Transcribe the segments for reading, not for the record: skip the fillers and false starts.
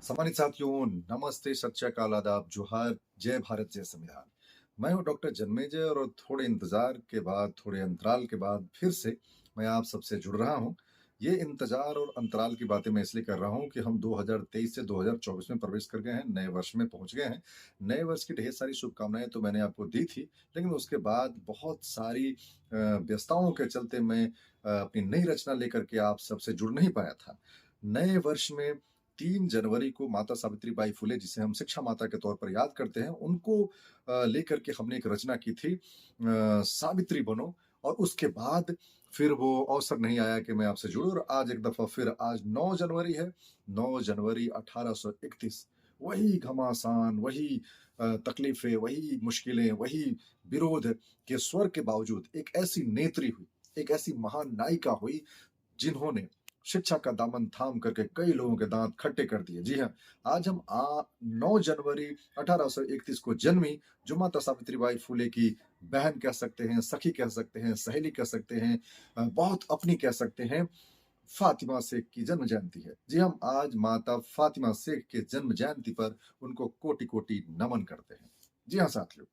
सम्मानित साथियों, नमस्ते, सत श्री अकाल, आदाब, जोहार, जय भारत, जय संविधान। मैं हूं डॉक्टर जन्मेजय और थोड़े इंतजार के बाद, थोड़े अंतराल के बाद फिर से मैं आप सबसे जुड़ रहा हूं। ये इंतजार और अंतराल की बातें मैं इसलिए कर रहा हूं कि हम 2023 से 2024 में प्रवेश कर गए हैं, नए वर्ष में पहुंच गए हैं। नए वर्ष की ढेर सारी शुभकामनाएं तो मैंने आपको दी थी, लेकिन उसके बाद बहुत सारी व्यस्तताओं के चलते मैं अपनी नई रचना लेकर के आप सबसे जुड़ नहीं पाया था। नए वर्ष में 3 जनवरी को माता सावित्रीबाई फुले, जिसे हम शिक्षा माता के तौर पर याद करते हैं, उनको लेकर के हमने एक रचना की थी, सावित्री बनो। और उसके बाद फिर वो अवसर नहीं आया कि मैं आपसे जुड़ूं, और आज एक दफा फिर आज 9 जनवरी है। 9 जनवरी 1831, वही घमासान, वही तकलीफें, वही मुश्किलें, वही विरोध के स्वर के बावजूद एक ऐसी नेत्री हुई, एक ऐसी महान नायिका हुई, जिन्होंने शिक्षा का दामन थाम करके कई लोगों के दांत खट्टे कर दिए। जी हाँ, आज हम 9 जनवरी 1831 को जन्मी, जो माता सावित्रीबाई फुले की बहन कह सकते हैं, सखी कह सकते हैं, सहेली कह सकते हैं, बहुत अपनी कह सकते हैं, फातिमा शेख की जन्म जयंती है। जी, हम आज माता फातिमा शेख के जन्म जयंती पर उनको कोटि कोटि नमन करते हैं। जी हाँ साथियों,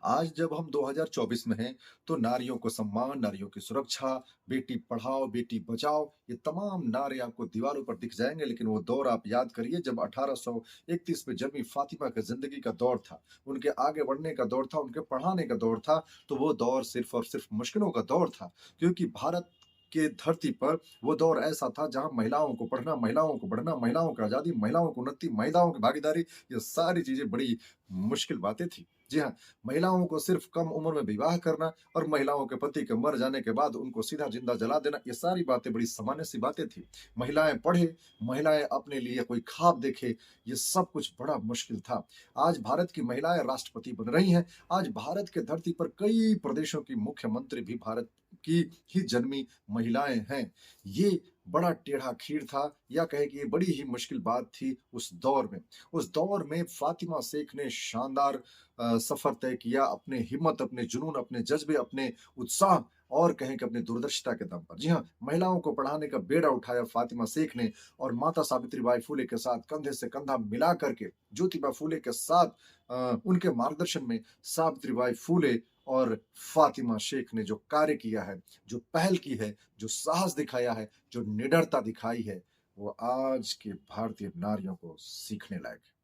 आज जब हम 2024 में हैं, तो नारियों को सम्मान, नारियों की सुरक्षा, बेटी पढ़ाओ, बेटी बचाओ, ये तमाम नारे आपको दीवारों पर दिख जाएंगे। लेकिन वो दौर आप याद करिए जब 1831 में जन्मी फातिमा की जिंदगी का दौर था, उनके आगे बढ़ने का दौर था, उनके पढ़ाने का दौर था। तो वो दौर सिर्फ और सिर्फ मुश्किलों का दौर था, क्योंकि भारत के धरती पर वो दौर ऐसा था जहां महिलाओं को पढ़ना, महिलाओं को बढ़ना, महिलाओं की आजादी, महिलाओं की उन्नति, महिलाओं की भागीदारी, ये सारी चीजें बड़ी मुश्किल बातें थी। जी हाँ, महिलाओं को सिर्फ कम उम्र में विवाह करना और महिलाओं के पति के मर जाने के बाद उनको सीधा जिंदा जला देना, ये सारी बातें बड़ी सामान्य सी बातें थी। महिलाएं पढ़े, महिलाएं अपने लिए कोई ख्वाब देखे, ये सब कुछ बड़ा मुश्किल था। आज भारत की महिलाएं राष्ट्रपति बन रही हैं। आज भारत के धरती पर कई प्रदेशों की मुख्यमंत्री भी भारत की ही जन्मी महिलाएं हैं। ये बड़ा टेढ़ा खीर था, या कहे कि ये बड़ी ही मुश्किल बात थी उस दौर में। उस दौर में फातिमा शेख ने शानदार सफर तय किया, अपने हिम्मत, अपने जुनून, अपने जज्बे, अपने उत्साह और कहें कि अपनी दूरदर्शिता के दम पर। जी हाँ, महिलाओं को पढ़ाने का बेड़ा उठाया फातिमा शेख ने, और माता सावित्रीबाई फुले के साथ कंधे से कंधा मिला करके, ज्योतिबा फुले के साथ उनके मार्गदर्शन में सावित्रीबाई फुले और फातिमा शेख ने जो कार्य किया है, जो पहल की है, जो साहस दिखाया है, जो निडरता दिखाई है, वो आज के भारतीय नारियों को सीखने लायक है।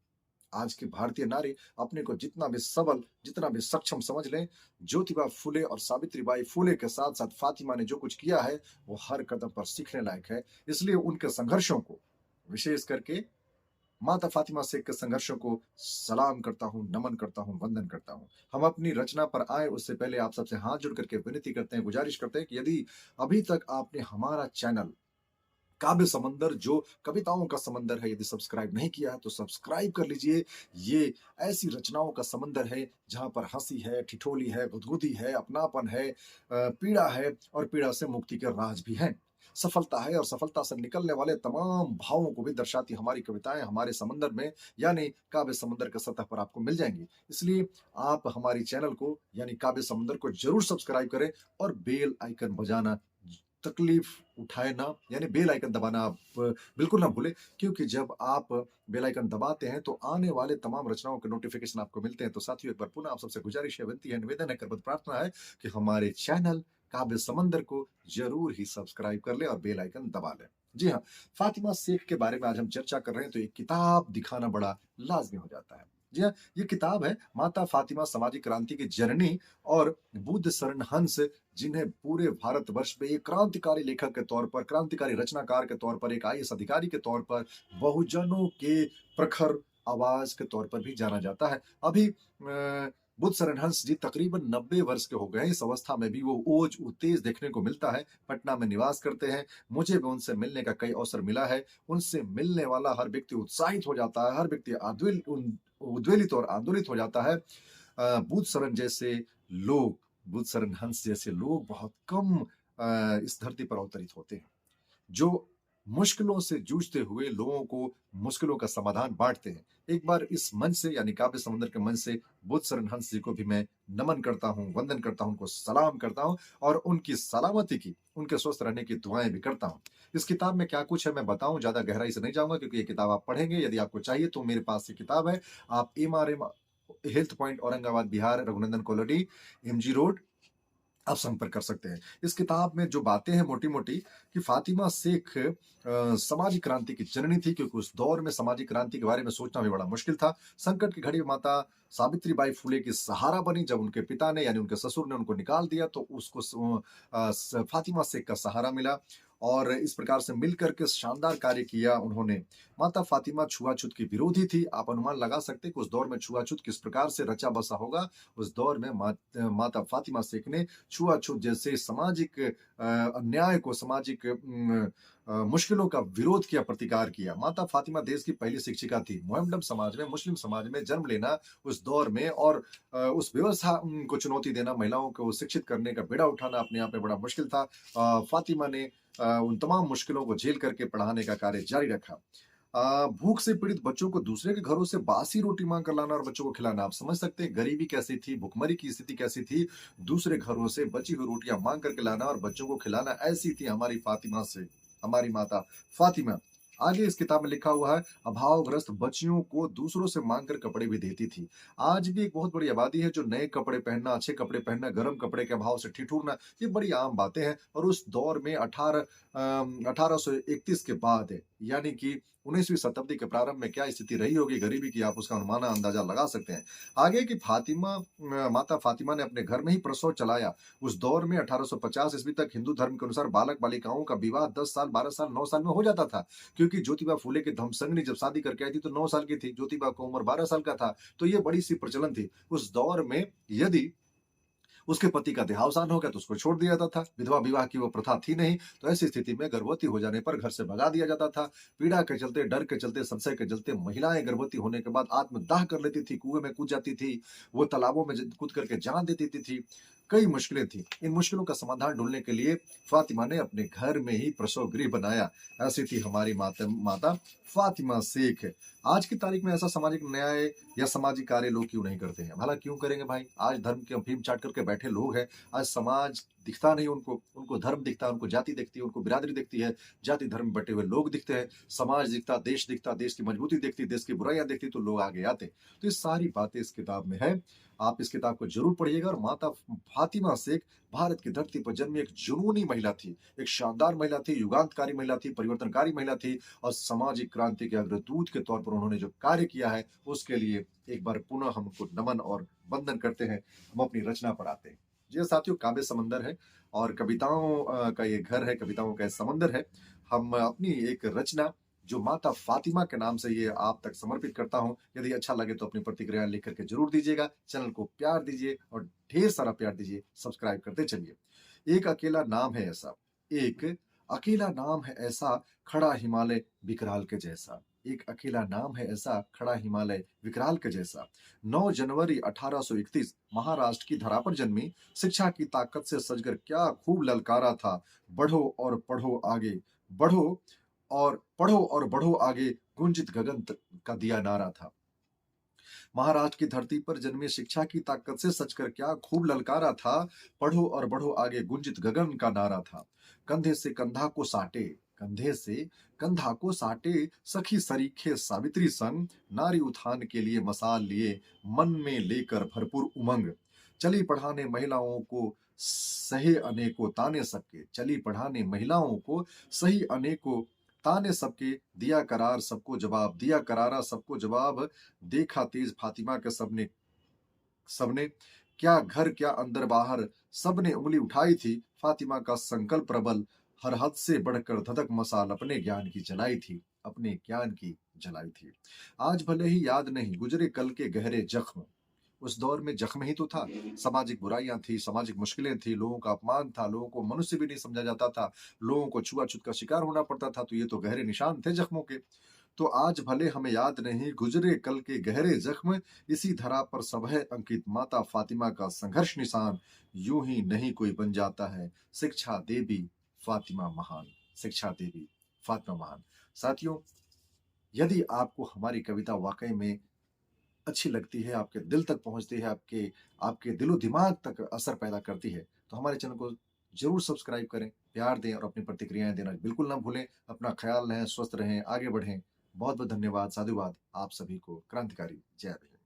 आज की भारतीय नारी अपने को जितना भी सबल, जितना भी सक्षम समझ लें, ज्योतिबा फुले और सावित्रीबाई फुले के साथ साथ फातिमा ने जो कुछ किया है, वो हर कदम पर सीखने लायक है। इसलिए उनके संघर्षों को, विशेष करके माता फातिमा शेख के संघर्षों को सलाम करता हूँ, नमन करता हूँ, वंदन करता हूँ। हम अपनी रचना पर आए उससे पहले आप सबसे हाथ जोड़ करके विनती करते हैं, गुजारिश करते हैं कि यदि अभी तक आपने हमारा चैनल काव्य समंदर, जो कविताओं का समंदर है, यदि सब्सक्राइब नहीं किया है तो सब्सक्राइब कर लीजिए। ये ऐसी रचनाओं का समंदर है जहां पर हंसी है, ठिठोली है, गुदगुदी है, अपनापन है, पीड़ा है, और पीड़ा से मुक्ति के राज भी हैं। सफलता है, और सफलता से निकलने वाले तमाम भावों को भी दर्शाती हमारी कविताएं हमारे समंदर में, यानी काव्य समंदर के सतह पर आपको मिल जाएंगी। इसलिए आप हमारी चैनल को, यानी काव्य समंदर को जरूर सब्सक्राइब करें, और बेल आइकन बजाना तकलीफ उठाए ना, यानी बेल आइकन दबाना आप बिल्कुल ना भूलें, क्योंकि जब आप बेल आइकन दबाते हैं तो आने वाले तमाम रचनाओं के नोटिफिकेशन आपको मिलते हैं। तो साथियों, एक बार पुनः आप सबसे गुजारिश है, विनती है, निवेदन है, करबद्ध प्रार्थना है कि हमारे चैनल काव्य समंदर को जरूर ही सब्सक्राइब कर लें और बेल आइकन दबा लें। जी हाँ, फातिमा शेख के बारे में आज हम चर्चा कर रहे हैं, तो एक किताब दिखाना बड़ा लाजमी हो जाता है। जी हाँ, ये किताब है माता फातिमा सामाजिक क्रांति की जननी और बुद्ध शरण हंस, जिन्हें पूरे भारतवर्ष में एक क्रांतिकारी लेखक के तौर पर, क्रांतिकारी रचनाकार के तौर पर, एक आईएएस अधिकारी के तौर पर, बहुजनों के प्रखर आवाज के तौर पर भी जाना जाता है। अभी बुद्ध शरण हंस जी तकरीबन 90 वर्ष के हो गए हैं। इस अवस्था में भी वो ओज तेज देखने को मिलता है। पटना में निवास करते हैं। मुझे भी उनसे मिलने का कई अवसर मिला है। उनसे मिलने वाला हर व्यक्ति उत्साहित हो जाता है, हर व्यक्ति उद्वेलित और आंदोलित हो जाता है। बुद्ध शरण जैसे लोग, बुद्ध शरण हंस जैसे लोग बहुत कम इस धरती पर अवतरित होते हैं, जो मुश्किलों से जूझते हुए लोगों को मुश्किलों का समाधान बाँटते हैं। एक बार इस मंच से यानी काव्य समुद्र के मंच से बुद्धशरण हंस जी को भी मैं नमन करता हूँ, वंदन करता हूँ, उनको सलाम करता हूँ और उनकी सलामती की, उनके स्वस्थ रहने की दुआएँ भी करता हूँ। इस किताब में क्या कुछ है मैं बताऊँ, ज़्यादा गहराई से नहीं जाऊँगा क्योंकि ये किताब आप पढ़ेंगे, यदि आपको चाहिए तो मेरे पास ये किताब है। आप MRM health point Aurangabad Bihar, Raghunandan colony, MG road आप संपर्क कर सकते हैं। इस किताब में जो बातें हैं मोटी-मोटी कि फ़ातिमा शेख सामाजिक क्रांति की जननी थी क्योंकि उस दौर में सामाजिक क्रांति के बारे में सोचना भी बड़ा मुश्किल था। संकट की घड़ी में माता सावित्रीबाई फुले की सहारा बनी। जब उनके पिता ने यानी उनके ससुर ने उनको निकाल दिया तो उसको फ़ातिमा शेख का सहारा मिला और इस प्रकार से मिलकर के शानदार कार्य किया उन्होंने। माता फ़ातिमा छुआछूत की विरोधी थी। आप अनुमान लगा सकते हैं कि उस दौर में छुआछूत किस प्रकार से रचा-बसा होगा। उस दौर में माता फ़ातिमा शेख ने छुआछूत जैसे सामाजिक अन्याय को सामाजिक मुश्किलों का विरोध किया, प्रतिकार किया। माता फ़ातिमा देश की पहली शिक्षिका थी। मोहम्मडन समाज में, मुस्लिम समाज में जन्म लेना उस दौर में और उस व्यवस्था को चुनौती देना, महिलाओं को शिक्षित करने का बीड़ा उठाना अपने आप में बड़ा मुश्किल था। फ़ातिमा ने उन तमाम मुश्किलों को झेल करके पढ़ाने का कार्य जारी रखा। भूख से पीड़ित बच्चों को दूसरे के घरों से बासी रोटी मांग कर लाना और बच्चों को खिलाना, आप समझ सकते हैं गरीबी कैसी थी, भुखमरी की स्थिति कैसी थी। दूसरे घरों से बची हुई रोटियां मांग करके लाना और बच्चों को खिलाना, ऐसी थी हमारी फातिमा से हमारी माता फातिमा। आगे इस किताब में लिखा हुआ है, अभावग्रस्त बच्चियों को दूसरों से मांग कर कपड़े भी देती थी। आज भी एक बहुत बड़ी आबादी है जो नए कपड़े पहनना, अच्छे कपड़े पहनना, गर्म कपड़े के अभाव से ठिठुरना, ये बड़ी आम बातें हैं और उस दौर में 1831 के बाद यानी कि 19वीं शताब्दी के प्रारंभ में क्या स्थिति रही होगी गरीबी की, आप उसका अनुमान अंदाजा लगा सकते हैं। आगे की माता फातिमा ने अपने घर में ही प्रसव चलाया। उस दौर में 1850 ईस्वी तक हिंदू धर्म के अनुसार बालक बालिकाओं का विवाह 10 साल, 12 साल, 9 साल में हो जाता था क्योंकि ज्योतिबा फूले की धमसंगनी जब शादी करके आई थी तो 9 साल की थी, ज्योतिबा की उम्र 12 साल का था, तो ये बड़ी सी प्रचलन थी। उस दौर में यदि उसके पति का देहावसान हो गया तो उसको छोड़ दिया जाता था। विधवा विवाह की वो प्रथा थी नहीं, तो ऐसी स्थिति में गर्भवती हो जाने पर घर से भगा दिया जाता था। पीड़ा के चलते, डर के चलते, संशय के चलते महिलाएं गर्भवती होने के बाद आत्मदाह कर लेती थी, कुएं में कूद जाती थी, वो तालाबों में कूद करके जान देती थी। कई मुश्किलें थी। इन मुश्किलों का समाधान ढूंढने के लिए फातिमा ने अपने घर में ही प्रसव गृह बनाया। ऐसी थी हमारी माता फातिमा शेख। आज की तारीख में ऐसा सामाजिक न्याय या सामाजिक कार्य लोग क्यों नहीं करते हैं? भला क्यों करेंगे भाई? आज धर्म की अफीम चाट करके बैठे लोग हैं, आज समाज दिखता नहीं उनको, उनको धर्म दिखता है, उनको जाति दिखती है, उनको बिरादरी दिखती है, जाति धर्म में बटे हुए लोग दिखते हैं, समाज दिखता, देश की मजबूती दिखती, देश की बुराइयां दिखती तो लोग आगे आते। तो ये सारी बातें इस किताब में है। आप इस किताब को जरूर पढ़िएगा और माता फातिमा शेख भारत की धरती पर जन्मी एक जुनूनी महिला थी, एक शानदार महिला थी, युगांतकारी महिला थी, परिवर्तनकारी महिला थी और सामाजिक क्रांति के अग्रदूत के तौर पर उन्होंने जो कार्य किया है उसके लिए एक बार पुनः हम उनको नमन और वंदन करते हैं। हम अपनी रचना पर आते हैं। जी साथियों, काव्य समंदर है और कविताओं का ये घर है, कविताओं का समंदर है। हम अपनी एक रचना जो माता फातिमा के नाम से ये आप तक समर्पित करता हूं। यदि अच्छा लगे तो अपनी प्रतिक्रिया लिख करके जरूर दीजिएगा। चैनल को प्यार दीजिए और ढेर सारा प्यार दीजिए, सब्सक्राइब करते चलिए। एक अकेला नाम है ऐसा, एक अकेला नाम है ऐसा, खड़ा हिमालय विकराल के जैसा। एक अकेला नाम है ऐसा, खड़ा हिमालय विकराल के जैसा। 9 जनवरी 1831 महाराष्ट्र की धरा पर जन्मी, शिक्षा की ताकत से सजकर क्या खूब ललकारा था। बढ़ो और पढ़ो आगे, बढ़ो और बढ़ो आगे, गुंजित गगन का दिया नारा था। महाराष्ट्र की धरती पर जन्मे, शिक्षा की ताकत से सचकर क्या खूब ललकारा था। पढ़ो और बढ़ो आगे, गुंजित गगन का नारा था। कंधे से कंधा को साटे, कंधे से कंधा को साटे, सखी सरीखे सावित्री संग, नारी उत्थान के लिए मसाल लिए, मन में लेकर भरपूर उमंग। चली पढ़ाने महिलाओं को सहे अनेकों ताने सबके, चली पढ़ाने महिलाओं को सही अनेकों ताने सबके, दिया करार सबको जवाब, दिया करारा सबको जवाब। देखा तेज फातिमा के सबने सबने, क्या घर क्या अंदर बाहर, सबने उंगली उठाई थी। फातिमा का संकल्प प्रबल, हर हद से बढ़कर धधक मसाल, अपने ज्ञान की जलाई थी, अपने ज्ञान की जलाई थी। आज भले ही याद नहीं गुजरे कल के गहरे जख्म। उस दौर में जख्म ही तो था, सामाजिक बुराइयां थी, सामाजिक मुश्किलें थी, लोगों का अपमान था, लोगों को मनुष्य भी नहीं समझा जाता था, लोगों को छुआछूत का शिकार होना पड़ता था, तो ये तो गहरे निशान थे जख्मों के। तो आज भले हमें याद नहीं गुजरे कल के गहरे जख्म, इसी धरा पर सब है अंकित, माता फातिमा का संघर्ष निशान। यूं ही नहीं कोई बन जाता है शिक्षा देवी फातिमा महान, शिक्षा देवी फातिमा मान। साथियों, यदि आपको हमारी कविता वाकई में अच्छी लगती है, आपके दिल तक पहुंचती है, आपके आपके दिलो दिमाग तक असर पैदा करती है, तो हमारे चैनल को जरूर सब्सक्राइब करें, प्यार दें और अपनी प्रतिक्रियाएं देना बिल्कुल ना भूलें। अपना ख्याल रहें, स्वस्थ रहें, आगे बढ़ें। बहुत बहुत धन्यवाद, साधुवाद। आप सभी को क्रांतिकारी जय भीम।